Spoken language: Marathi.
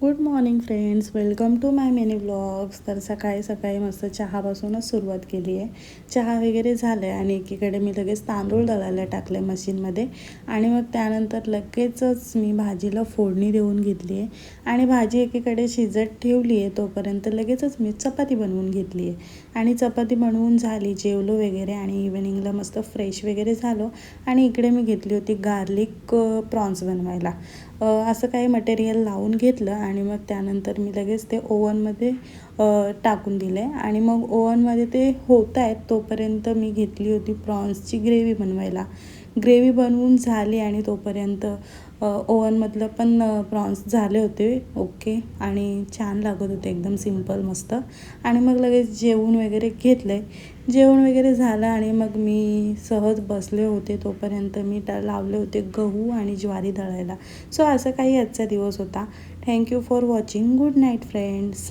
Good morning friends, welcome to my mini vlogs. तर सकाळी सकाळी मस्त चहापासूनच सुरुवात केली आहे. चहा वगैरे झालं आहे आणि एकीकडे मी लगेच तांदूळ दळायला टाकले मशीनमध्ये आणि मग त्यानंतर लगेचच मी भाजीला फोडणी देऊन घेतली आहे आणि भाजी एकीकडे शिजत ठेवली आहे. तोपर्यंत लगेचच मी चपाती बनवून घेतली आहे आणि चपाती बनवून झाली, जेवलो वगैरे आणि इव्हिनिंगला मस्त फ्रेश वगैरे झालो आणि इकडे मी घेतली होती गार्लिक प्रॉन्स बनवायला. असं काही मटेरियल लावून घेतलं आणि मग त्यानंतर मी लगेच ते ओव्हनमध्ये टाकून दिले आणि मग ओव्हनमध्ये ते होत आहेत तोपर्यंत मी घेतली होती प्रॉन्सची ग्रेव्ही बनवायला. ग्रेव्ही बनवून झाली आणि तोपर्यंत ओव्हनमधलं पण प्रॉन्स झाले होते ओके आणि छान लागत होते, एकदम सिंपल मस्त. आणि मग लगेच जेवून वगैरे घेतलं आहे. जेवण वगैरे झालं आणि मग मी सहज बसले होते तोपर्यंत मी लावले होते गहू आणि ज्वारी दळायला. सो असं काही आजचा दिवस होता. Thank you for watching. Good night friends.